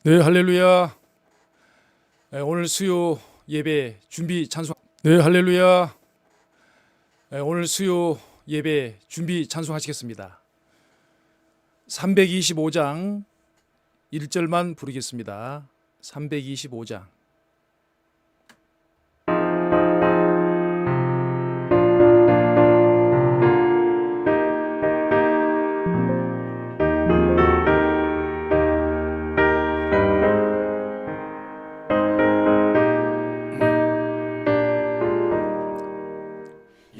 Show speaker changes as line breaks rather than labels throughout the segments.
네, 할렐루야. 네, 오늘 수요 예배 준비 찬송. 네, 할렐루야. 네, 오늘 수요 예배 준비 찬송하시겠습니다. 325장 1절만 부르겠습니다. 325장.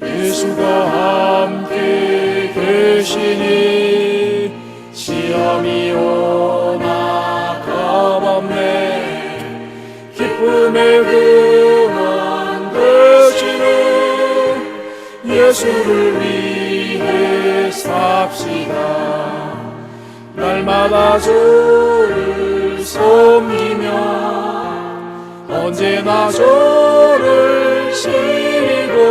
예수가 함께 계시니 시험이 오나 겁없네. 기쁨의 근원 되시는 예수를 위해 삽시다. 날마다 주를 섬기며 언제나 주를 시리고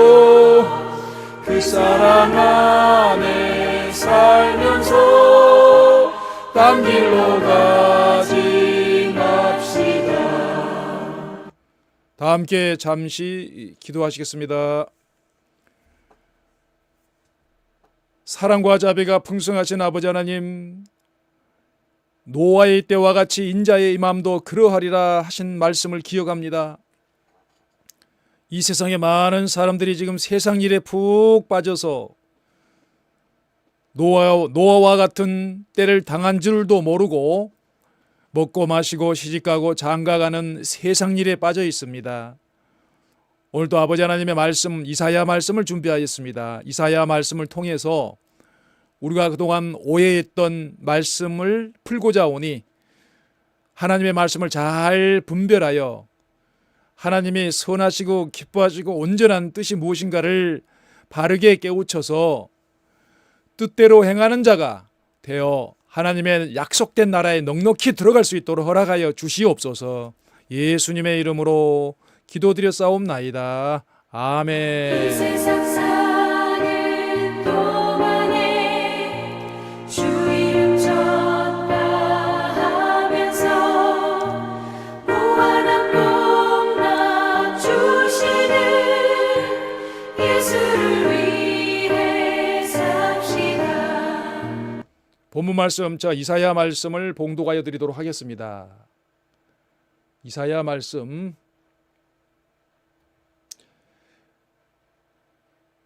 그 사랑 안에 살면서 딴 길로 가지 맙시다. 다 함께 잠시 기도하시겠습니다. 사랑과 자비가 풍성하신 아버지 하나님, 노아의 때와 같이 인자의 임함도 그러하리라 하신 말씀을 기억합니다. 이 세상에 많은 사람들이 지금 세상 일에 푹 빠져서 노아와 같은 때를 당한 줄도 모르고 먹고 마시고 시집가고 장가가는 세상 일에 빠져 있습니다. 오늘도 아버지 하나님의 말씀, 이사야 말씀을 준비하였습니다. 이사야 말씀을 통해서 우리가 그동안 오해했던 말씀을 풀고자 오니 하나님의 말씀을 잘 분별하여 하나님이 선하시고 기뻐하시고 온전한 뜻이 무엇인가를 바르게 깨우쳐서 뜻대로 행하는 자가 되어 하나님의 약속된 나라에 넉넉히 들어갈 수 있도록 허락하여 주시옵소서. 예수님의 이름으로 기도드렸사옵나이다. 아멘. 본문 말씀, 이사야 말씀을 봉독하여 드리도록 하겠습니다. 이사야 말씀.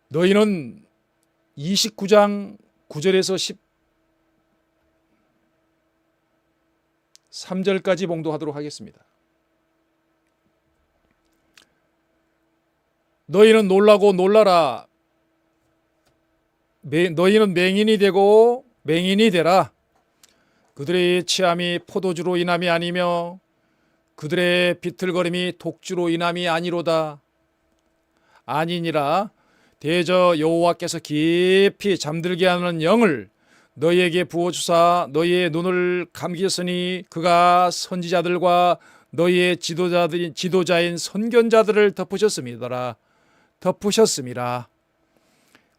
너희는 29장 9절에서 13절까지 봉독하도록 하겠습니다. 너희는 놀라고 놀라라. 너희는 맹인이 되고 맹인이 되라. 그들의 취함이 포도주로 인함이 아니며 그들의 비틀거림이 독주로 인함이 아니로다. 아니니라. 대저 여호와께서 깊이 잠들게 하는 영을 너희에게 부어주사 너희의 눈을 감기셨으니 그가 선지자들과 너희의 지도자인 선견자들을 덮으셨음이더라. 덮으셨음이라.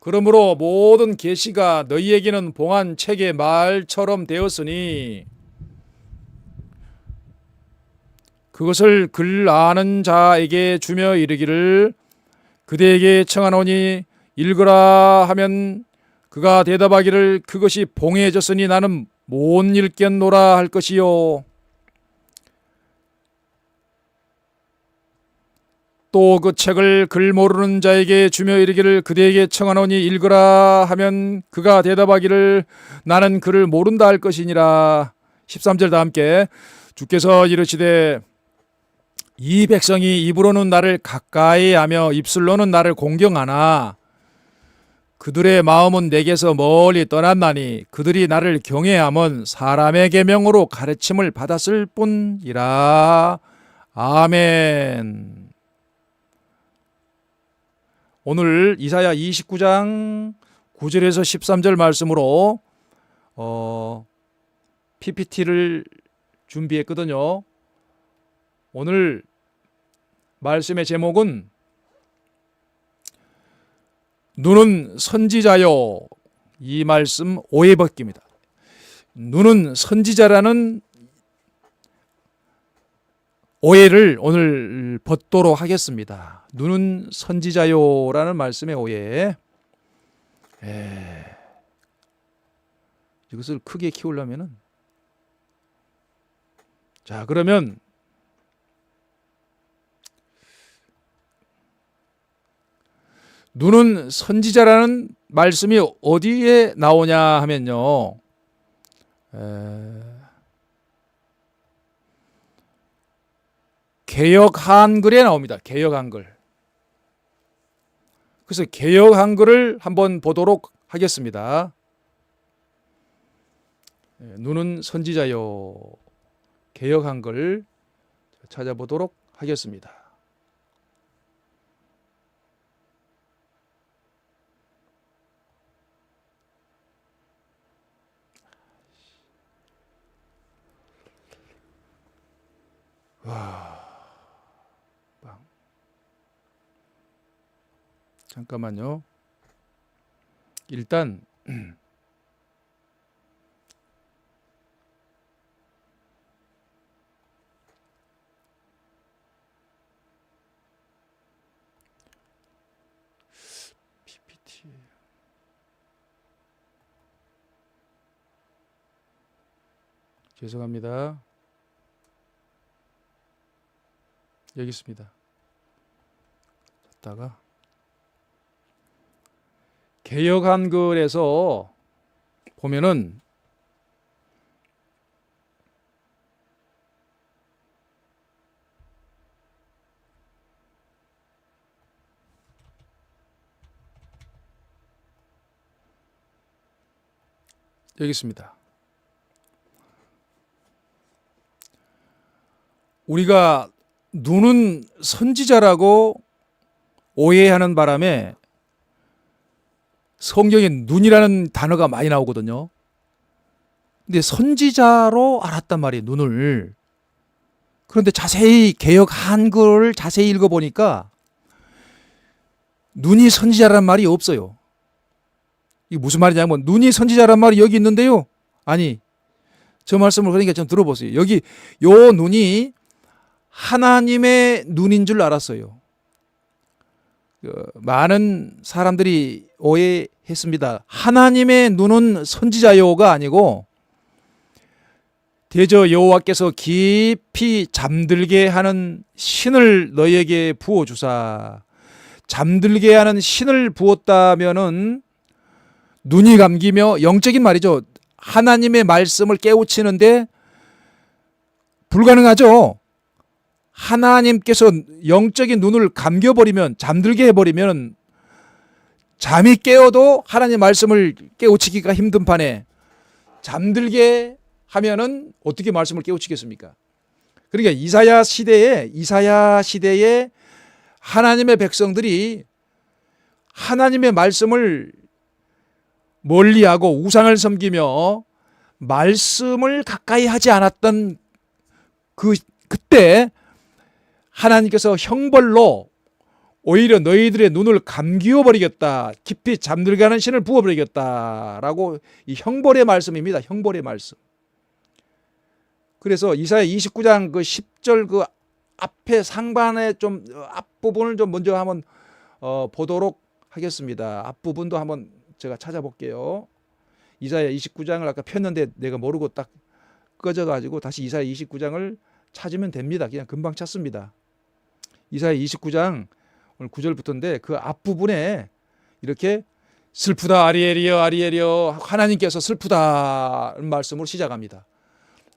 그러므로 모든 계시가 너희에게는 봉한 책의 말처럼 되었으니 그것을 글 아는 자에게 주며 이르기를 그대에게 청하노니 읽으라 하면 그가 대답하기를 그것이 봉해졌으니 나는 못 읽겠노라 할 것이요. 또 그 책을 글 모르는 자에게 주며 이르기를 그대에게 청하노니 읽으라 하면 그가 대답하기를 나는 글을 모른다 할 것이니라. 13절 다 함께. 주께서 이르시되 이 백성이 입으로는 나를 가까이 하며 입술로는 나를 공경하나 그들의 마음은 내게서 멀리 떠났나니 그들이 나를 경외함은 사람의 계명으로 가르침을 받았을 뿐이라. 아멘. 오늘 이사야 29장 9절에서 13절 말씀으로 PPT를 준비했거든요. 오늘 말씀의 제목은 눈은 선지자요. 이 말씀 오해벗깁니다. 눈은 선지자라는 오해를 오늘 벗도록 하겠습니다. 눈은 선지자요라는 말씀의 오해. 이것을 크게 키우려면은, 자, 그러면 눈은 선지자라는 말씀이 어디에 나오냐 하면요, 개역 한글에 나옵니다. 개역 한글. 그래서 개역 한글을 한번 보도록 하겠습니다. 눈은 선지자요. 개역 한글 찾아보도록 하겠습니다. 잠깐만요. 일단 PPT 죄송합니다. 여기 있습니다. 갔다가 개역 한글에서 보면은 여기 있습니다. 우리가 눈은 선지자라고 오해하는 바람에 성경에 눈이라는 단어가 많이 나오거든요. 근데 선지자로 알았단 말이에요, 눈을. 그런데 자세히 개역 한글을 자세히 읽어보니까 눈이 선지자라는 말이 없어요. 이게 무슨 말이냐면, 눈이 선지자라는 말이 여기 있는데요. 아니, 저 말씀을 그러니까 좀 들어보세요. 여기 요 눈이 하나님의 눈인 줄 알았어요. 많은 사람들이 오해했습니다. 하나님의 눈은 선지자요가 아니고 대저 여호와께서 깊이 잠들게 하는 신을 너희에게 부어주사, 잠들게 하는 신을 부었다면은 눈이 감기며, 영적인 말이죠. 하나님의 말씀을 깨우치는데 불가능하죠. 하나님께서 영적인 눈을 감겨버리면, 잠들게 해버리면 잠이 깨어도 하나님의 말씀을 깨우치기가 힘든 판에 잠들게 하면은 어떻게 말씀을 깨우치겠습니까? 그러니까 이사야 시대에 하나님의 백성들이 하나님의 말씀을 멀리하고 우상을 섬기며 말씀을 가까이 하지 않았던 그때 하나님께서 형벌로 오히려 너희들의 눈을 감기워 버리겠다, 깊이 잠들게 하는 신을 부어버리겠다라고, 이 형벌의 말씀입니다. 형벌의 말씀. 그래서 이사야 29장 그 10절 그 앞에 상반의 좀 앞부분을 좀 먼저 한번 보도록 하겠습니다. 앞부분도 한번 제가 찾아볼게요. 이사야 29장을 아까 폈는데 내가 모르고 딱 꺼져가지고 다시 이사야 29장을 찾으면 됩니다. 그냥 금방 찾습니다. 이사야 29장 오늘 9절부터인데 그 앞부분에 이렇게 슬프다 아리엘이여 아리엘이여, 하나님께서 슬프다는 말씀으로 시작합니다.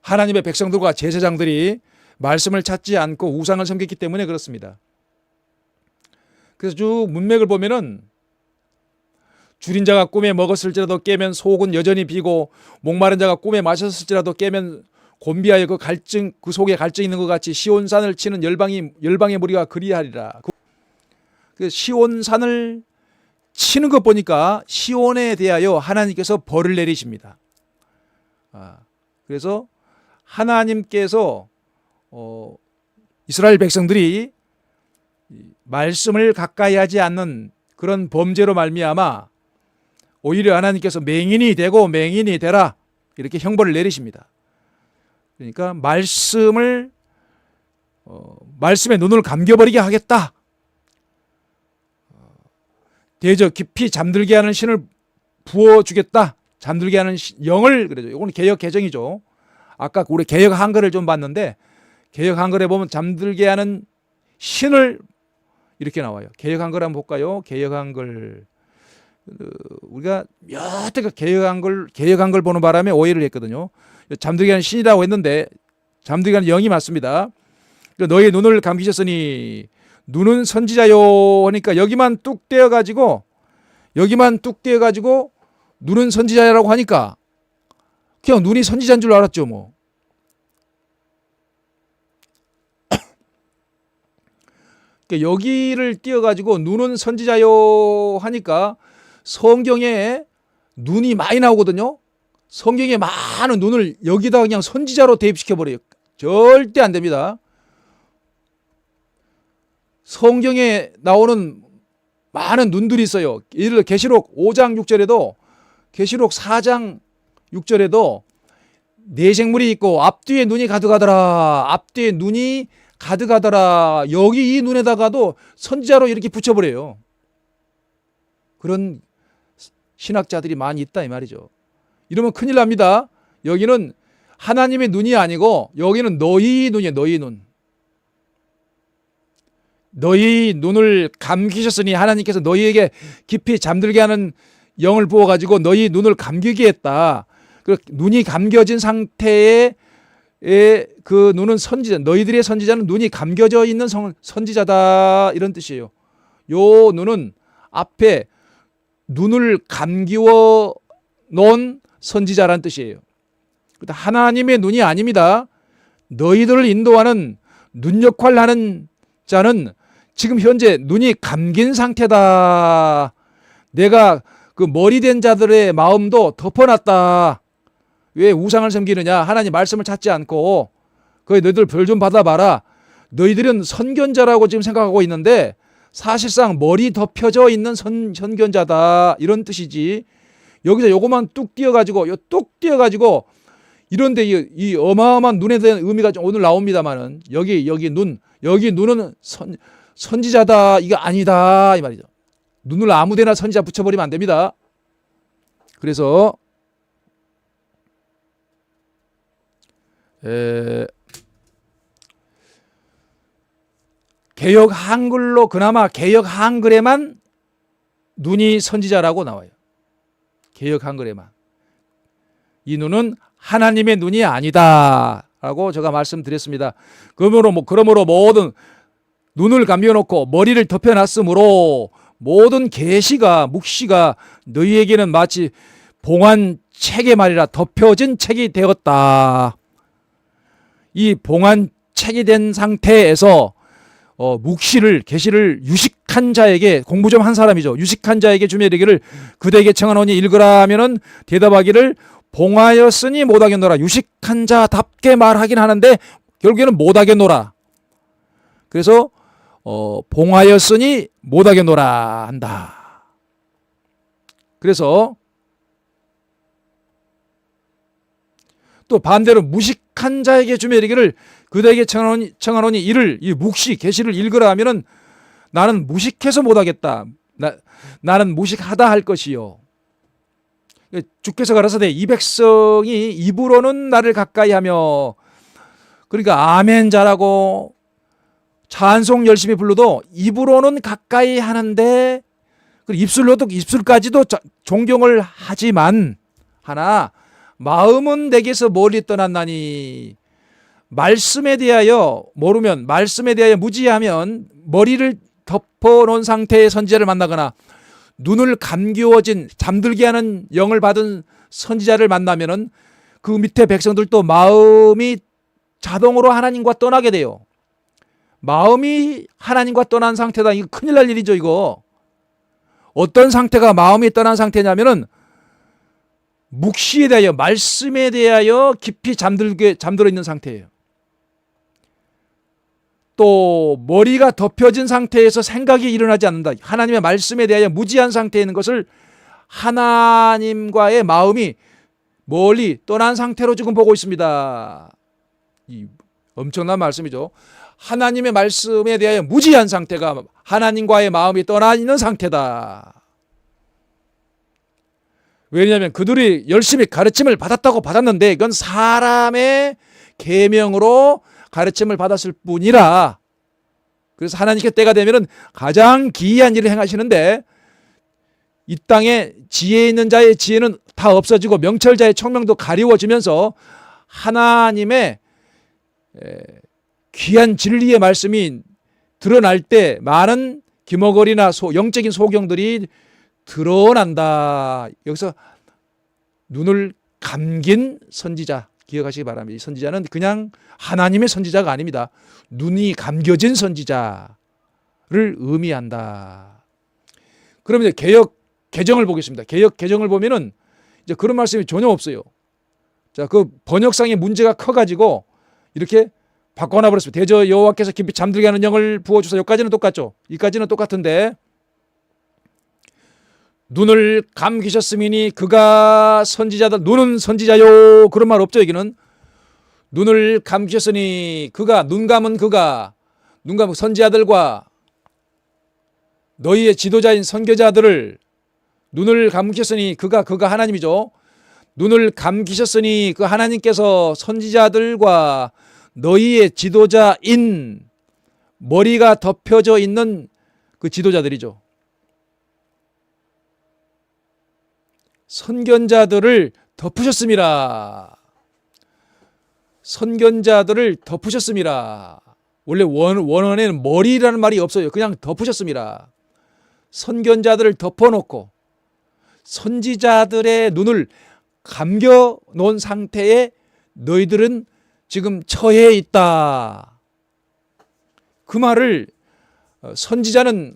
하나님의 백성들과 제사장들이 말씀을 찾지 않고 우상을 섬겼기 때문에 그렇습니다. 그래서 쭉 문맥을 보면은, 줄인 자가 꿈에 먹었을지라도 깨면 속은 여전히 비고, 목마른 자가 꿈에 마셨을지라도 깨면 곤비하여 그 속에 갈증이 있는 것 같이 시온산을 치는 열방의 무리가 그리하리라. 그 시온산을 치는 것 보니까 시온에 대하여 하나님께서 벌을 내리십니다. 그래서 하나님께서 이스라엘 백성들이 말씀을 가까이 하지 않는 그런 범죄로 말미암아 오히려 하나님께서 맹인이 되고 맹인이 되라, 이렇게 형벌을 내리십니다. 그러니까 말씀을 말씀에 눈을 감겨버리게 하겠다. 대저 깊이 잠들게 하는 신을 부어주겠다. 잠들게 하는 영을, 그러죠. 이건 개역 개정이죠. 아까 우리 개역 한글을 좀 봤는데 개역 한글에 보면 잠들게 하는 신을 이렇게 나와요. 개역 한글 한번 볼까요? 개역 한글. 우리가 여태껏 개역 한글 보는 바람에 오해를 했거든요. 잠들게 하는 신이라고 했는데 잠들게 하는 영이 맞습니다. 너의 눈을 감기셨으니 눈은 선지자요 하니까 여기만 뚝 떼어가지고 눈은 선지자라고 하니까 그냥 눈이 선지자인 줄 알았죠 뭐. 그러니까 여기를 띄어가지고 눈은 선지자요 하니까 성경에 눈이 많이 나오거든요. 성경에 많은 눈을 여기다 그냥 선지자로 대입시켜버려요. 절대 안 됩니다. 성경에 나오는 많은 눈들이 있어요. 예를 들어 계시록 5장 6절에도 계시록 4장 6절에도 내생물이 있고 앞뒤에 눈이 가득하더라. 앞뒤에 눈이 가득하더라. 여기 이 눈에다가도 선지자로 이렇게 붙여버려요. 그런 신학자들이 많이 있다 이 말이죠. 이러면 큰일 납니다. 여기는 하나님의 눈이 아니고 여기는 너희 눈이에요. 너희 눈. 너희 눈을 감기셨으니 하나님께서 너희에게 깊이 잠들게 하는 영을 부어가지고 너희 눈을 감기게 했다. 그 눈이 감겨진 상태의 그 눈은 선지자, 너희들의 선지자는 눈이 감겨져 있는 선지자다 이런 뜻이에요. 요 눈은 앞에 눈을 감기워 놓은 선지자라는 뜻이에요. 하나님의 눈이 아닙니다. 너희들을 인도하는 눈 역할을 하는 자는 지금 현재 눈이 감긴 상태다. 내가 그 머리 된 자들의 마음도 덮어놨다. 왜 우상을 섬기느냐? 하나님 말씀을 찾지 않고 거기 너희들 벌 좀 받아봐라. 너희들은 선견자라고 지금 생각하고 있는데 사실상 머리 덮여져 있는 선견자다 이런 뜻이지. 여기서 요거만 뚝 띄어가지고 이런데 이 어마어마한 눈에 대한 의미가 좀 오늘 나옵니다만은 여기 눈은 선지자다 이거 아니다 이 말이죠. 눈을 아무데나 선지자 붙여버리면 안 됩니다. 그래서 개역 한글로 그나마 개역 한글에만 눈이 선지자라고 나와요. 개역 한글에만. 이 눈은 하나님의 눈이 아니다라고 제가 말씀드렸습니다. 그러므로 모든 눈을 감겨놓고 머리를 덮여놨으므로 모든 계시가 묵시가 너희에게는 마치 봉한 책의 말이라 덮여진 책이 되었다. 이 봉한 책이 된 상태에서 묵시를 계시를 유식한 자에게 공부 좀 한 사람이죠. 유식한 자에게 주며 이르기를 그대에게 청하노니 읽으라 하면은 대답하기를 봉하였으니 못하겠노라. 유식한 자답게 말하긴 하는데 결국에는 못하겠노라. 그래서 봉하였으니 못하겠노라 한다. 그래서 또 반대로 무식한 자에게 주며 이르기를 그대에게 청하노니 이를 이 묵시 계시를 읽으라 하면은 나는 무식해서 못하겠다. 나는 무식하다 할 것이요. 주께서 가라사대 이 백성이 입으로는 나를 가까이하며 그러니까 아멘 잘하고 찬송 열심히 불러도 입으로는 가까이 하는데 입술까지도 존경을 하지만 하나 마음은 내게서 멀리 떠났나니 말씀에 대하여 모르면 말씀에 대하여 무지하면 머리를 덮어놓은 상태의 선지자를 만나거나 눈을 감기워진 잠들게 하는 영을 받은 선지자를 만나면은 그 밑에 백성들도 마음이 자동으로 하나님과 떠나게 돼요. 마음이 하나님과 떠난 상태다. 이거 큰일 날 일이죠, 이거. 어떤 상태가 마음이 떠난 상태냐면은 묵시에 대하여 말씀에 대하여 깊이 잠들어 있는 상태예요. 또 머리가 덮여진 상태에서 생각이 일어나지 않는다. 하나님의 말씀에 대하여 무지한 상태에 있는 것을 하나님과의 마음이 멀리 떠난 상태로 지금 보고 있습니다. 이 엄청난 말씀이죠. 하나님의 말씀에 대하여 무지한 상태가 하나님과의 마음이 떠나 있는 상태다. 왜냐하면 그들이 열심히 가르침을 받았는데 이건 사람의 계명으로 가르침을 받았을 뿐이라. 그래서 하나님께 때가 되면은 가장 기이한 일을 행하시는데 이 땅에 지혜 있는 자의 지혜는 다 없어지고 명철자의 청명도 가리워지면서 하나님의 귀한 진리의 말씀이 드러날 때 많은 기머거리나 영적인 소경들이 드러난다. 여기서 눈을 감긴 선지자 기억하시기 바랍니다. 이 선지자는 그냥 하나님의 선지자가 아닙니다. 눈이 감겨진 선지자를 의미한다. 그러면 이제 개정을 보겠습니다. 개정을 보면은 이제 그런 말씀이 전혀 없어요. 자, 그 번역상의 문제가 커가지고 이렇게 바꿔놔 버렸습니다. 대저 여호와께서 깊이 잠들게 하는 영을 부어주사. 여기까지는 똑같죠. 이까지는 똑같은데 눈을 감기셨음이니 그가 선지자다. 눈은 선지자요. 그런 말 없죠. 여기는 눈을 감기셨으니 그가 눈 감은 선지자들과 너희의 지도자인 선교자들을 눈을 감기셨으니 그가 하나님이죠. 눈을 감기셨으니 그 하나님께서 선지자들과 너희의 지도자인 머리가 덮여져 있는 그 지도자들이죠. 선견자들을 덮으셨음이라. 선견자들을 덮으셨음이라. 원래 원어에는 머리라는 말이 없어요. 그냥 덮으셨음이라. 선견자들을 덮어놓고 선지자들의 눈을 감겨 놓은 상태에 너희들은 지금 처해 있다. 그 말을 선지자는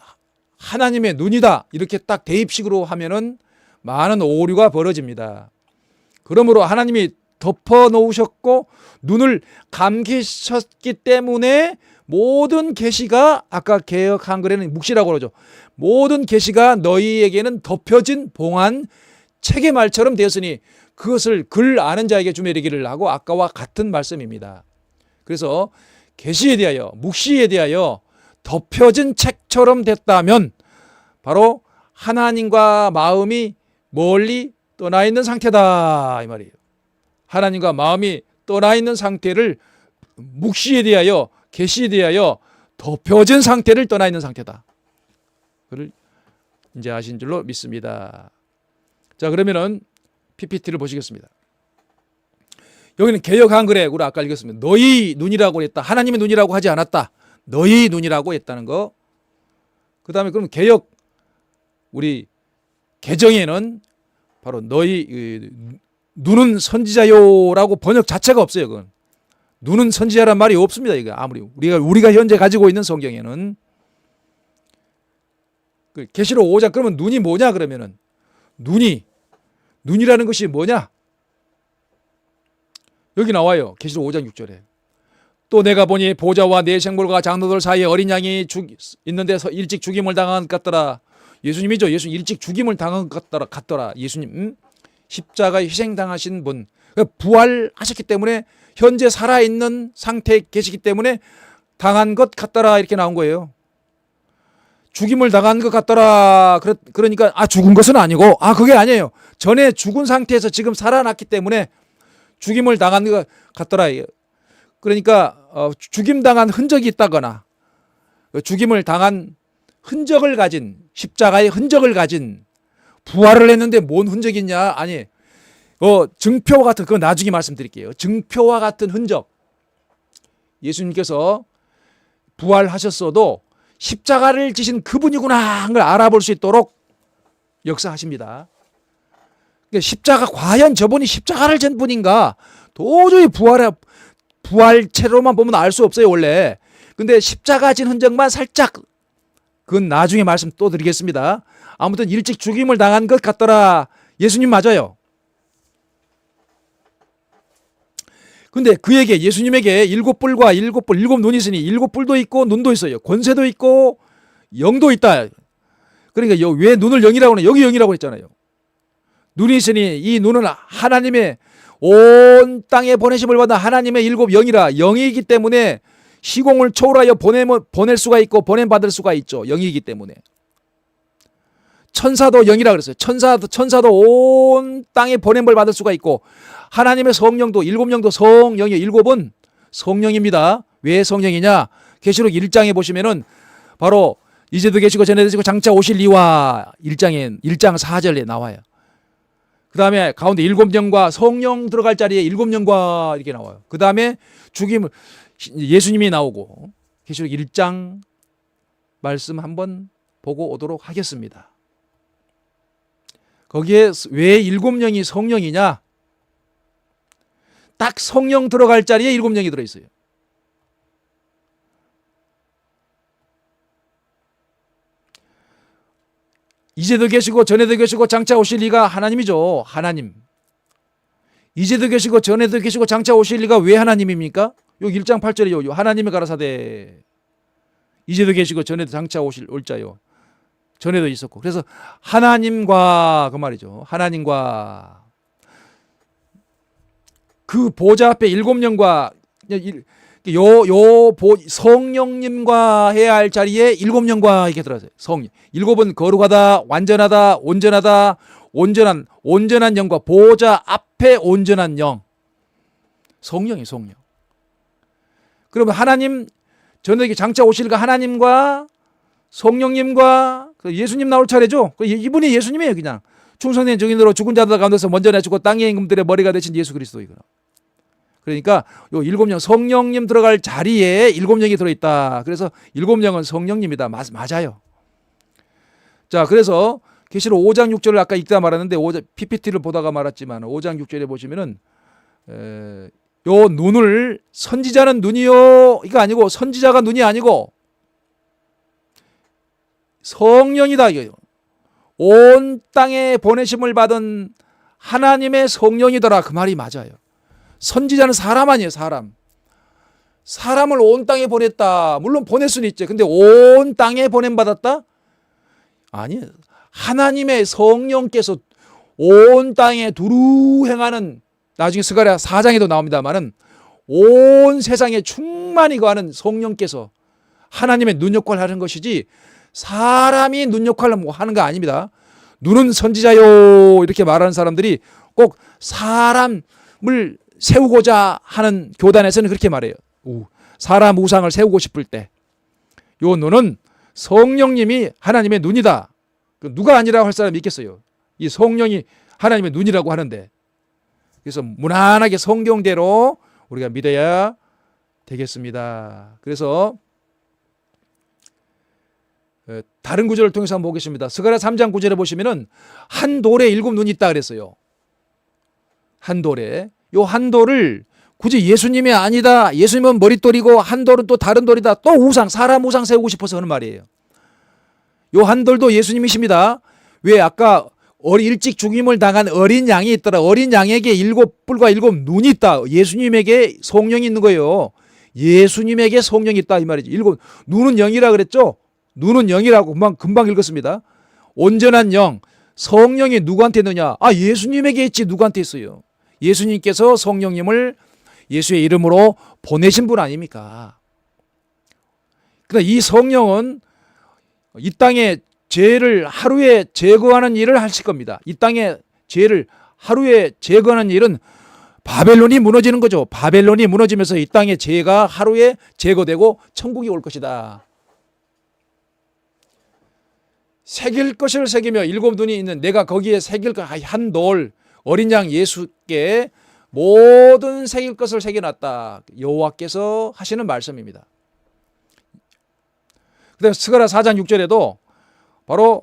하나님의 눈이다. 이렇게 딱 대입식으로 하면은 많은 오류가 벌어집니다. 그러므로 하나님이 덮어놓으셨고 눈을 감기셨기 때문에 모든 계시가 아까 개역 한글에는 묵시라고 그러죠. 모든 계시가 너희에게는 덮여진 봉한 책의 말처럼 되었으니 그것을 글 아는 자에게 주며 이르기를 하고 아까와 같은 말씀입니다. 그래서 계시에 대하여 묵시에 대하여 덮여진 책처럼 됐다면 바로 하나님과 마음이 멀리 떠나 있는 상태다 이 말이에요. 하나님과 마음이 떠나 있는 상태를 묵시에 대하여 계시에 대하여 덮여진 상태를 떠나 있는 상태다. 그를 이제 아신 줄로 믿습니다. 자, 그러면은 PPT를 보시겠습니다. 여기는 개역 한글에 우리 아까 읽었습니다. 너희 눈이라고 했다. 하나님의 눈이라고 하지 않았다. 너희 눈이라고 했다는 거. 그 다음에 그럼 개역 우리 개정에는 바로 너희 눈은 선지자요라고 번역 자체가 없어요. 그건 눈은 선지자란 말이 없습니다. 이거 아무리 우리가 현재 가지고 있는 성경에는 계시록 5장 그러면 눈이 뭐냐 그러면은 눈이라는 것이 뭐냐? 여기 나와요. 계시록 5장 6절에 또 내가 보니 보좌와 네 생물과 장로들 사이에 어린 양이 있는 데서 일찍 죽임을 당한 것 같더라. 예수님이죠. 예수님 일찍 죽임을 당한 것 같더라. 예수님 십자가에 희생당하신 분 부활하셨기 때문에 현재 살아있는 상태에 계시기 때문에 당한 것 같더라 이렇게 나온 거예요. 죽임을 당한 것 같더라. 그러니까 죽은 것은 아니고 그게 아니에요. 전에 죽은 상태에서 지금 살아났기 때문에 죽임을 당한 것 같더라. 그러니까 죽임당한 흔적이 있다거나 죽임을 당한 흔적을 가진 십자가의 흔적을 가진 부활을 했는데 뭔 흔적이 있냐? 아니 증표와 같은 그거 나중에 말씀드릴게요. 증표와 같은 흔적. 예수님께서 부활하셨어도 십자가를 지신 그분이구나 하는 걸 알아볼 수 있도록 역사하십니다. 십자가 과연 저분이 십자가를 진 분인가? 도저히 부활체로만 보면 알 수 없어요 원래. 근데 십자가 진 흔적만 살짝 그건 나중에 말씀 또 드리겠습니다. 아무튼 일찍 죽임을 당한 것 같더라. 예수님 맞아요. 근데 그에게 예수님에게 일곱 눈이 있으니 일곱 뿔도 있고 눈도 있어요. 권세도 있고 영도 있다. 그러니까 왜 눈을 영이라고 하냐? 여기 영이라고 했잖아요. 눈이 있으니 이 눈은 하나님의 온 땅에 보내심을 받은 하나님의 일곱 영이라. 영이기 때문에 시공을 초월하여 보낼 수가 있고 보냄받을 수가 있죠. 영이기 때문에. 천사도 영이라 그랬어요. 천사도 온 땅에 보냄을 받을 수가 있고 하나님의 성령도 일곱 영도 성령이 일곱은 성령입니다. 왜 성령이냐? 계시록 1장에 보시면은 바로 이제도 계시고 전에도 계시고 장차 오실 이와 1장 4절에 나와요. 그 다음에 가운데 일곱 영과 성령 들어갈 자리에 일곱 영과 이렇게 나와요. 그 다음에 죽임을 예수님이 나오고 계시록 1장 말씀 한번 보고 오도록 하겠습니다. 거기에 왜 일곱 영이 성령이냐? 딱 성령 들어갈 자리에 일곱 영이 들어있어요. 이제도 계시고 전에도 계시고 장차 오실 이가 하나님이죠. 하나님. 이제도 계시고 전에도 계시고 장차 오실 이가 왜 하나님입니까? 여기 1장 8절이요. 하나님이 가라사대 이제도 계시고 전에도 장차 오실 올자요. 전에도 있었고. 그래서 하나님과 그 말이죠. 하나님과 그 보좌 앞에 일곱 영과 성령님과 해야 할 자리에 일곱 영과 이렇게 들어가세요. 성령. 일곱은 거룩하다, 완전하다, 온전하다, 온전한 영과 보좌 앞에 온전한 영. 성령이 성령. 그러면 하나님 전에 장차 오실까 하나님과 성령님과 예수님 나올 차례죠. 이분이 예수님이에요. 그냥 충성된 증인으로 죽은 자들 가운데서 먼저 내주고 땅의 임금들의 머리가 되신 예수 그리스도 이거. 그러니까 요 일곱 영 성령님 들어갈 자리에 일곱 영이 들어있다. 그래서 일곱 영은 성령님이다. 맞아요. 자, 그래서 계시록 5장 6절을 아까 읽다 말았는데 PPT를 보다가 말았지만 5장 6절에 보시면은 요 눈을 선지자는 눈이요 이거 아니고 선지자가 눈이 아니고 성령이다 이거요. 온 땅에 보내심을 받은 하나님의 성령이더라. 그 말이 맞아요. 선지자는 사람 아니에요. 사람을 온 땅에 보냈다. 물론 보낼 수는 있죠. 근데 온 땅에 보냄받았다? 아니에요. 하나님의 성령께서 온 땅에 두루 행하는 나중에 스가랴 4장에도 나옵니다만은 온 세상에 충만히 거하는 성령께서 하나님의 눈 역할을 하는 것이지 사람이 눈 역할을 하는 거 아닙니다. 눈은 선지자요 이렇게 말하는 사람들이 꼭 사람을 세우고자 하는 교단에서는 그렇게 말해요. 사람 우상을 세우고 싶을 때 요 눈은 성령님이 하나님의 눈이다. 누가 아니라고 할 사람이 있겠어요. 이 성령이 하나님의 눈이라고 하는데 그래서 무난하게 성경대로 우리가 믿어야 되겠습니다. 그래서 다른 구절을 통해서 한번 보겠습니다. 스가랴 3장 9절에 보시면은 한 돌에 일곱 눈이 있다 그랬어요. 한 돌에. 요 한 돌을 굳이 예수님이 아니다. 예수님은 머릿돌이고 한 돌은 또 다른 돌이다. 또 우상, 사람 우상 세우고 싶어서 하는 말이에요. 요 한 돌도 예수님이십니다. 왜 아까 일찍 죽임을 당한 어린 양이 있더라. 어린 양에게 일곱 뿔과 일곱 눈이 있다. 예수님에게 성령이 있는 거예요. 예수님에게 성령이 있다 이 말이지. 일곱 눈은 영이라 그랬죠. 눈은 영이라고 금방 읽었습니다. 온전한 영, 성령이 누구한테 있느냐? 예수님에게 있지 누구한테 있어요? 예수님께서 성령님을 예수의 이름으로 보내신 분 아닙니까? 그러니까 이 성령은 이 땅에 죄를 하루에 제거하는 일을 하실 겁니다. 이 땅에 죄를 하루에 제거하는 일은 바벨론이 무너지는 거죠. 바벨론이 무너지면서 이 땅의 죄가 하루에 제거되고 천국이 올 것이다. 새길 것을 새기며 일곱 눈이 있는 내가 거기에 새길 것 한 돌 어린 양 예수께 모든 새길 것을 새겨놨다. 여호와께서 하시는 말씀입니다. 그다음 스가랴 4장 6절에도 바로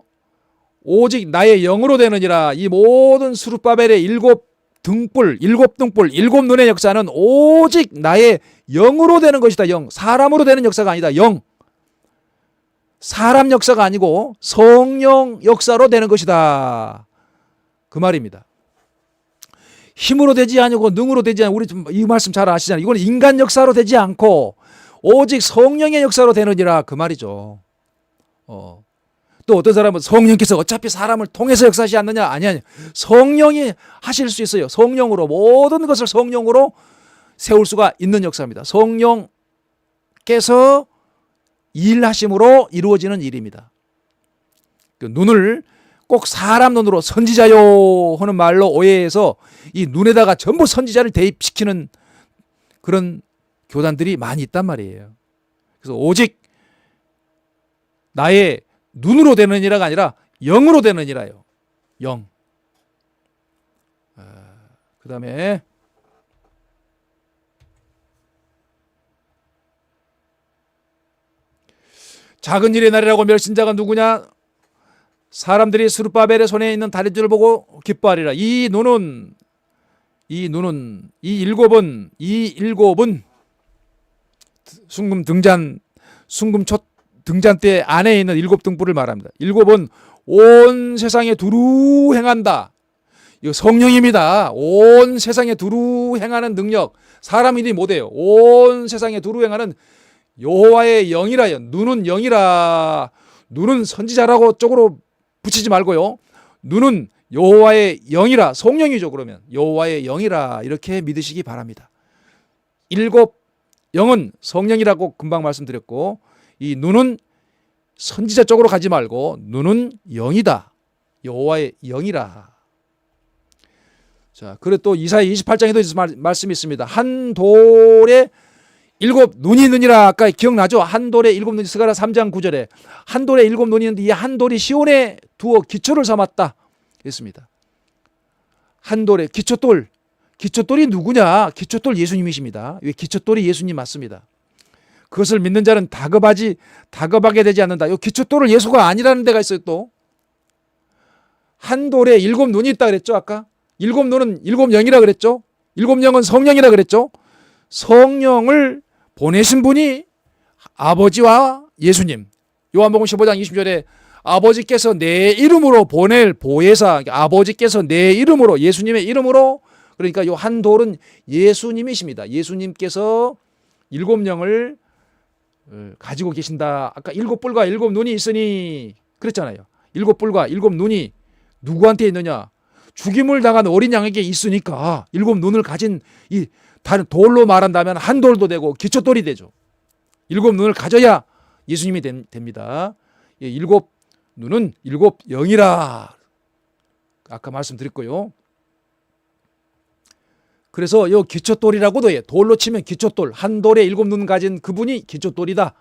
오직 나의 영으로 되느니라. 이 모든 스룹바벨의 일곱 등불, 일곱 눈의 역사는 오직 나의 영으로 되는 것이다. 영. 사람으로 되는 역사가 아니다. 영. 사람 역사가 아니고 성령 역사로 되는 것이다. 그 말입니다. 힘으로 되지 않고 능으로 되지 않고 우리 이 말씀 잘 아시잖아요. 이건 인간 역사로 되지 않고 오직 성령의 역사로 되느니라 그 말이죠. 또 어떤 사람은 성령께서 어차피 사람을 통해서 역사하지 않느냐? 아니. 성령이 하실 수 있어요. 성령으로 모든 것을 성령으로 세울 수가 있는 역사입니다. 성령 하나님께서 일하심으로 이루어지는 일입니다. 그 눈을 꼭 사람 눈으로 선지자요 하는 말로 오해해서 이 눈에다가 전부 선지자를 대입시키는 그런 교단들이 많이 있단 말이에요. 그래서 오직 나의 눈으로 되는 이라가 아니라 영으로 되는 이라요. 영. 그 다음에 작은 일의 날이라고 멸신자가 누구냐? 사람들이 스룹바벨의 손에 있는 다리줄을 보고 기뻐하리라. 이 일곱은 순금 첫 등잔대 안에 있는 일곱 등불을 말합니다. 일곱은 온 세상에 두루 행한다. 이거 성령입니다. 온 세상에 두루 행하는 능력. 사람 일이 못해요. 온 세상에 두루 행하는 여호와의 영이라요. 눈은 영이라. 눈은 선지자라고 쪽으로 붙이지 말고요. 눈은 여호와의 영이라. 성령이죠. 그러면 여호와의 영이라 이렇게 믿으시기 바랍니다. 일곱 영은 성령이라고 금방 말씀드렸고, 이 눈은 선지자 쪽으로 가지 말고 눈은 영이다. 여호와의 영이라. 자, 그리고 또 이사야 28장에도 말씀이 있습니다. 한 돌에 일곱 눈이 있느니라. 아까 기억나죠? 한 돌에 일곱 눈이, 스가랴 3장 9절에 한 돌에 일곱 눈이 있는데 이 한 돌이 시온에 두어 기초를 삼았다 했습니다. 한 돌에 기초돌. 기초돌이 누구냐? 기초돌 예수님이십니다. 왜 기초돌이 예수님 맞습니다. 그것을 믿는 자는 다급하게 되지 않는다. 이 기초돌을 예수가 아니라는 데가 있어요. 또 한 돌에 일곱 눈이 있다 그랬죠. 아까 일곱 눈은 일곱 영이라 그랬죠. 일곱 영은 성령이라 그랬죠. 성령을 보내신 분이 아버지와 예수님. 요한복음 15장 20절에 아버지께서 내 이름으로 보낼 보혜사, 아버지께서 내 이름으로, 예수님의 이름으로, 그러니까 요 한 돌은 예수님이십니다. 예수님께서 일곱 영을 가지고 계신다. 아까 일곱 뿔과 일곱 눈이 있으니 그랬잖아요. 일곱 뿔과 일곱 눈이 누구한테 있느냐? 죽임을 당한 어린 양에게 있으니까 일곱 눈을 가진 이 다른 돌로 말한다면 한 돌도 되고 기초돌이 되죠. 일곱 눈을 가져야 예수님이 됩니다. 일곱 눈은 일곱 영이라 아까 말씀드렸고요. 그래서 이 기초돌이라고도 해요. 돌로 치면 기초돌, 한 돌에 일곱 눈 가진 그분이 기초돌이다.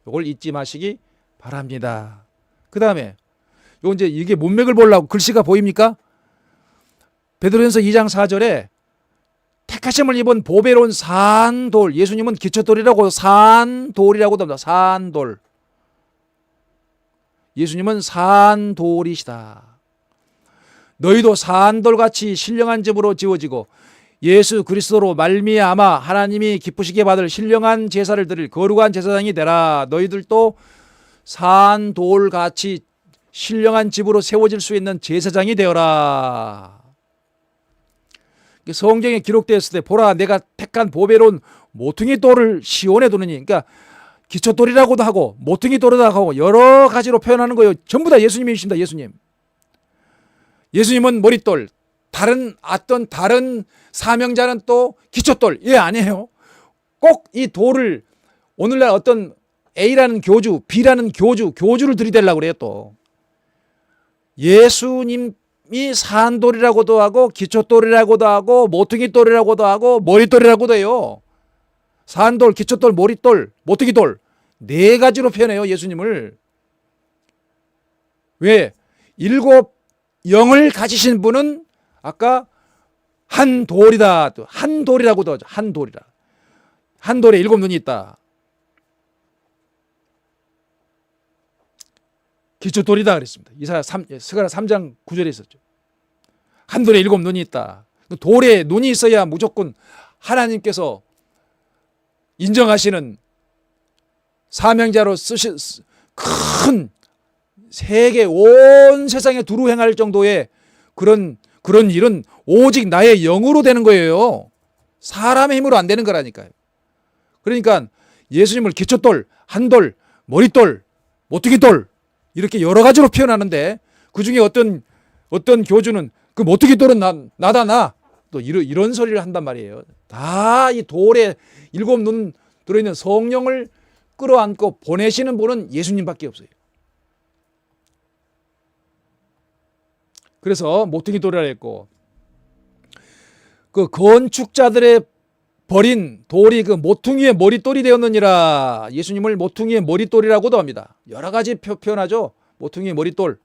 이걸 잊지 마시기 바랍니다. 그 다음에 요 이제 이게 문맥을 보려고 글씨가 보입니까? 베드로전서 2장 4절에 택하심을 입은 보배로운 산돌, 예수님은 기초돌이라고 산돌이라고도 합니다. 산돌. 예수님은 산돌이시다. 너희도 산돌같이 신령한 집으로 지어지고 예수 그리스도로 말미암아 하나님이 기쁘시게 받을 신령한 제사를 드릴 거룩한 제사장이 되라. 너희들도 산돌같이 신령한 집으로 세워질 수 있는 제사장이 되어라. 성경에 기록되었을 때 보라 내가 택한 보배로운 모퉁이 돌을 시온에 두느니, 그러니까 기초돌이라고도 하고 모퉁이 돌이라고 하고 여러 가지로 표현하는 거예요. 전부 다 예수님이십니다. 예수님은 머릿돌, 다른 사명자는 또 기초돌. 예, 아니에요. 꼭 이 돌을 오늘날 어떤 A라는 교주, B라는 교주를 들이대려고 그래요. 또 예수님이 산돌이라고도 하고 기초돌이라고도 하고 모퉁이돌이라고도 하고 머릿돌이라고도 해요. 산돌, 기초돌, 머릿돌, 모퉁이돌 네 가지로 표현해요. 예수님을. 왜? 일곱 영을 가지신 분은 아까 한 돌이다. 한 돌이라고도 하죠. 한 돌이라. 한 돌에 일곱 눈이 있다. 기초돌이다 그랬습니다. 스가랴 3장 9절에 있었죠. 한 돌에 일곱 눈이 있다. 돌에 눈이 있어야 무조건 하나님께서 인정하시는 사명자로 쓰신 큰 세계 온 세상에 두루 행할 정도의 그런 일은 오직 나의 영으로 되는 거예요. 사람의 힘으로 안 되는 거라니까요. 그러니까 예수님을 기초돌, 한돌, 머릿돌, 모퉁이돌 이렇게 여러 가지로 표현하는데 그중에 어떤 교주는 그 모퉁이돌은 나다 나. 또 이런 소리를 한단 말이에요. 다 이 돌에 일곱 눈 들어있는 성령을 끌어안고 보내시는 분은 예수님밖에 없어요. 그래서 모퉁이 돌이라 했고, 그 건축자들의 버린 돌이 그 모퉁이의 머릿돌이 되었느니라. 예수님을 모퉁이의 머릿돌이라고도 합니다. 여러 가지 표현하죠. 모퉁이의 머릿돌.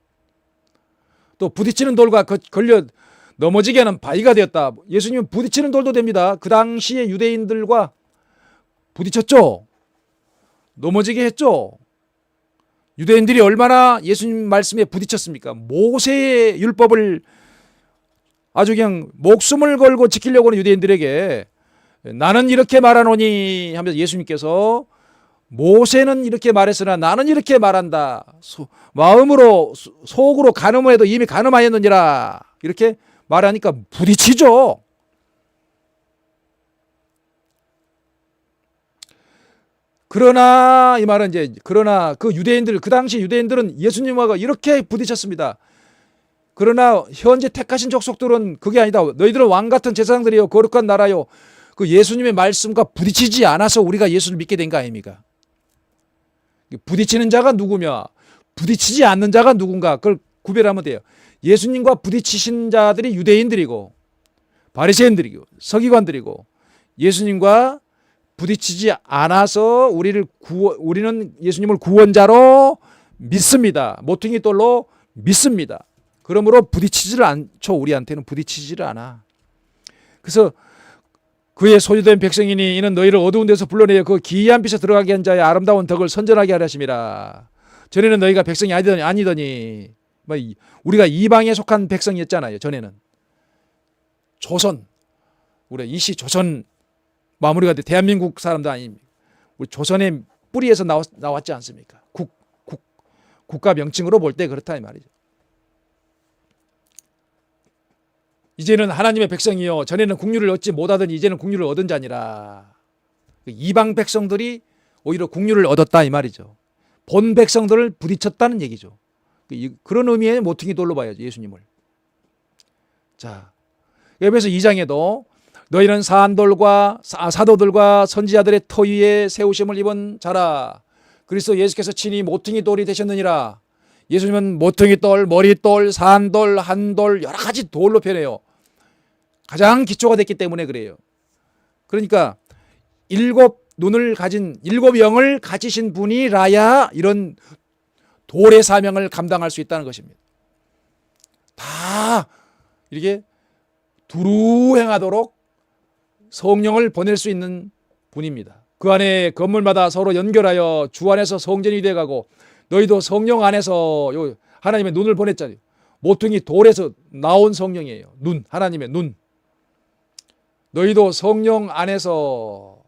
또 부딪히는 돌과 걸려 넘어지게 하는 바위가 되었다. 예수님은 부딪히는 돌도 됩니다. 그 당시에 유대인들과 부딪혔죠. 넘어지게 했죠. 유대인들이 얼마나 예수님 말씀에 부딪혔습니까? 모세의 율법을 아주 그냥 목숨을 걸고 지키려고 하는 유대인들에게 나는 이렇게 말하노니 하면서 예수님께서 모세는 이렇게 말했으나 나는 이렇게 말한다. 마음으로 속으로 간음해도 이미 간음하였느니라. 이렇게 말하니까 부딪히죠. 그러나 이 말은 이제 그러나 그 유대인들 그 당시 유대인들은 예수님과 이렇게 부딪혔습니다. 그러나 현재 택하신 족속들은 그게 아니다. 너희들은 왕 같은 제사장들이요 거룩한 나라요. 그 예수님의 말씀과 부딪히지 않아서 우리가 예수를 믿게 된 거 아닙니까? 부딪히는 자가 누구며 부딪히지 않는 자가 누군가 그걸 구별하면 돼요. 예수님과 부딪히신 자들이 유대인들이고 바리새인들이고 서기관들이고 예수님과 부딪히지 않아서 우리는 예수님을 구원자로 믿습니다. 모퉁이 돌로 믿습니다. 그러므로 부딪히지를 않죠. 우리한테는 부딪히지를 않아. 그래서 그의 소유된 백성이니 이는 너희를 어두운 데서 불러내어 그 기이한 빛에 들어가게 한 자의 아름다운 덕을 선전하게 하려 하심이라. 전에는 너희가 백성이 아니더니 우리가 이방에 속한 백성이었잖아요. 전에는 조선 우리 이시 조선 마무리가 돼 대한민국 사람도 아닙니까? 우리 조선의 뿌리에서 나왔지 않습니까? 국가 명칭으로 볼 때 그렇다 이 말이죠. 이제는 하나님의 백성이요 전에는 국류를 얻지 못하더니 이제는 국류를 얻은 자니라. 이방 백성들이 오히려 국류를 얻었다 이 말이죠. 본 백성들을 부딪혔다는 얘기죠. 그런 의미의 모퉁이 돌로 봐야죠. 예수님을. 자, 에베소 2장에도 너희는 사도들과 선지자들의 터 위에 세우심을 입은 자라. 그리스도 예수께서 친히 모퉁이 돌이 되셨느니라. 예수님은 모퉁이 돌, 머릿돌, 산돌, 한돌 여러 가지 돌로 표현해요. 가장 기초가 됐기 때문에 그래요. 그러니까 일곱 눈을 가진 일곱 영을 가지신 분이라야 이런 돌의 사명을 감당할 수 있다는 것입니다. 다 이렇게 두루 행하도록 성령을 보낼 수 있는 분입니다. 그 안에 건물마다 서로 연결하여 주 안에서 성전이 되어가고 너희도 성령 안에서 하나님의 눈을 보냈잖아요. 모퉁이 돌에서 나온 성령이에요. 눈, 하나님의 눈. 너희도 성령 안에서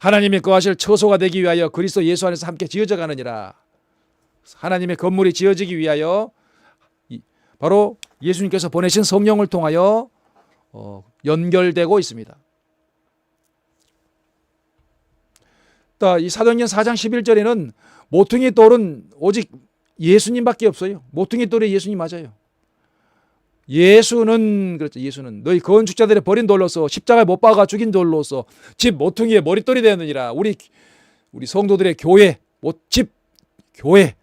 하나님의 거하실 처소가 되기 위하여 그리스도 예수 안에서 함께 지어져 가느니라. 하나님의 건물이 지어지기 위하여 바로 예수님께서 보내신 성령을 통하여 연결되고 있습니다. 이 사도행전 4장 11절에는 모퉁이 돌은 오직 예수님밖에 없어요. 모퉁이 돌이 예수님 맞아요. 예수는 그렇죠. 예수는 너희 건축자들의 버린 돌로서 십자가에 못 박아 죽인 돌로서 집 모퉁이의 머릿돌이 되었느니라. 우리 성도들의 교회, 집, 교회,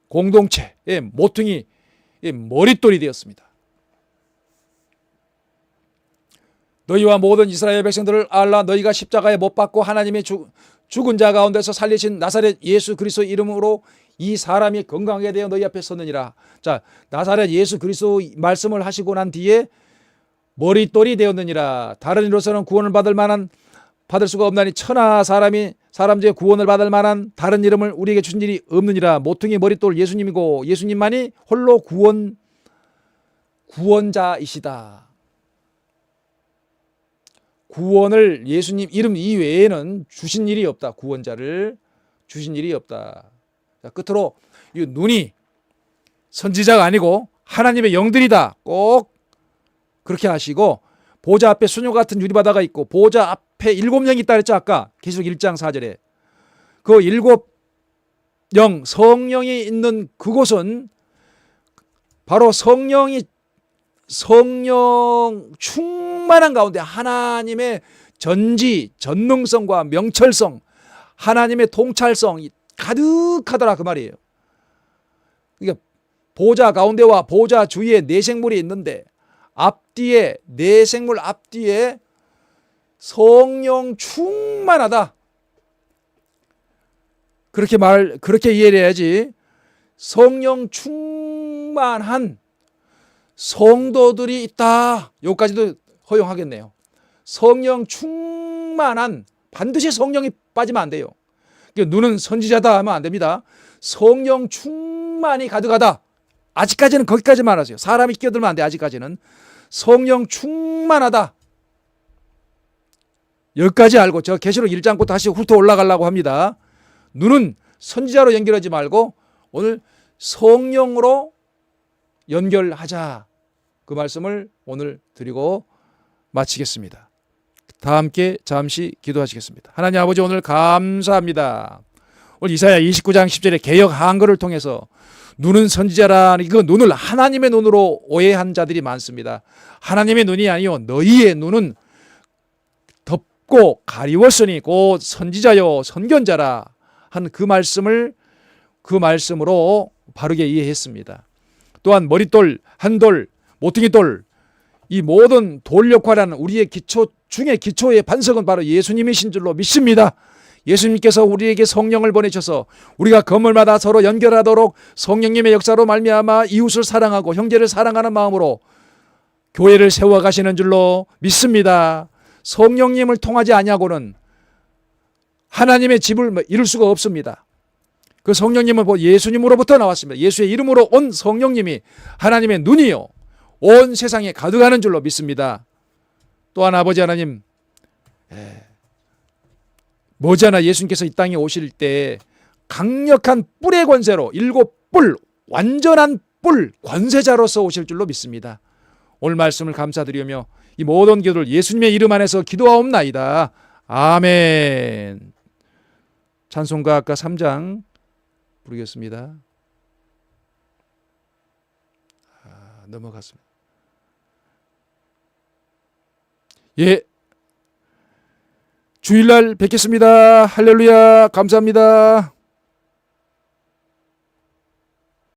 공동체의 모퉁이의 머릿돌이 되었습니다. 너희와 모든 이스라엘 백성들을 알라. 너희가 십자가에 못 박고 하나님의 죽은 자 가운데서 살리신 나사렛 예수 그리스도 이름으로 이 사람이 건강하게 되어 너희 앞에 섰느니라. 자, 나사렛 예수 그리스도 말씀을 하시고 난 뒤에 머릿돌이 되었느니라. 다른 이로서는 구원을 받을 수가 없나니 천하 사람 중에 구원을 받을 만한 다른 이름을 우리에게 주신 일이 없느니라. 모퉁이 머릿돌 예수님이고 예수님만이 홀로 구원자이시다. 구원을 예수님 이름 이외에는 주신 일이 없다. 구원자를 주신 일이 없다. 자, 끝으로 이 눈이 선지자가 아니고 하나님의 영들이다. 꼭 그렇게 하시고 보좌 앞에 수녀 같은 유리바다가 있고 보좌 앞에 7영이 있다 그랬죠. 아까 계시록 1장 4절에 그 7영 성령이 있는 그곳은 바로 성령 충만한 가운데 하나님의 전능성과 명철성 하나님의 통찰성이 가득하더라 그 말이에요. 그러니까 보좌 가운데와 보좌 주위에 내생물이 있는데 앞뒤에 내생물 앞뒤에 성령 충만하다. 그렇게 이해를 해야지. 성령 충만한 성도들이 있다. 여기까지도 허용하겠네요. 성령 충만한, 반드시 성령이 빠지면 안 돼요. 누는 선지자다 하면 안 됩니다. 성령 충만이 가득하다. 아직까지는 거기까지만 하세요. 사람이 끼어들면 안 돼. 아직까지는 성령 충만하다. 여기까지 알고 저 계시록 1장부터 다시 훑어 올라가려고 합니다. 눈은 선지자로 연결하지 말고 오늘 성령으로 연결하자. 그 말씀을 오늘 드리고 마치겠습니다. 다 함께 잠시 기도하시겠습니다. 하나님 아버지, 오늘 감사합니다. 오늘 이사야 29장 10절에 개역 한글을 통해서 눈은 선지자라는 그 눈을 하나님의 눈으로 오해한 자들이 많습니다. 하나님의 눈이 아니요 너희의 눈은 덮고 가리웠으니 곧 선지자요 선견자라 한 그 말씀을 그 말씀으로 바르게 이해했습니다. 또한 머릿돌, 한돌, 모퉁이돌, 이 모든 돌 역할하는 우리의 기초 중에 기초의 반석은 바로 예수님이신 줄로 믿습니다. 예수님께서 우리에게 성령을 보내셔서 우리가 건물마다 서로 연결하도록 성령님의 역사로 말미암아 이웃을 사랑하고 형제를 사랑하는 마음으로 교회를 세워가시는 줄로 믿습니다. 성령님을 통하지 아니하고는 하나님의 집을 이룰 수가 없습니다. 그 성령님은 예수님으로부터 나왔습니다. 예수의 이름으로 온 성령님이 하나님의 눈이요 온 세상에 가득하는 줄로 믿습니다. 또한 아버지 하나님, 머지않아 예수님께서 이 땅에 오실 때 강력한 뿔의 권세로 7뿔, 완전한 뿔 권세자로서 오실 줄로 믿습니다. 오늘 말씀을 감사드리며 이 모든 기도를 예수님의 이름 안에서 기도하옵나이다. 아멘. 찬송가 아까 3장 부르겠습니다. 넘어갔습니다. 예, 주일날 뵙겠습니다. 할렐루야. 감사합니다.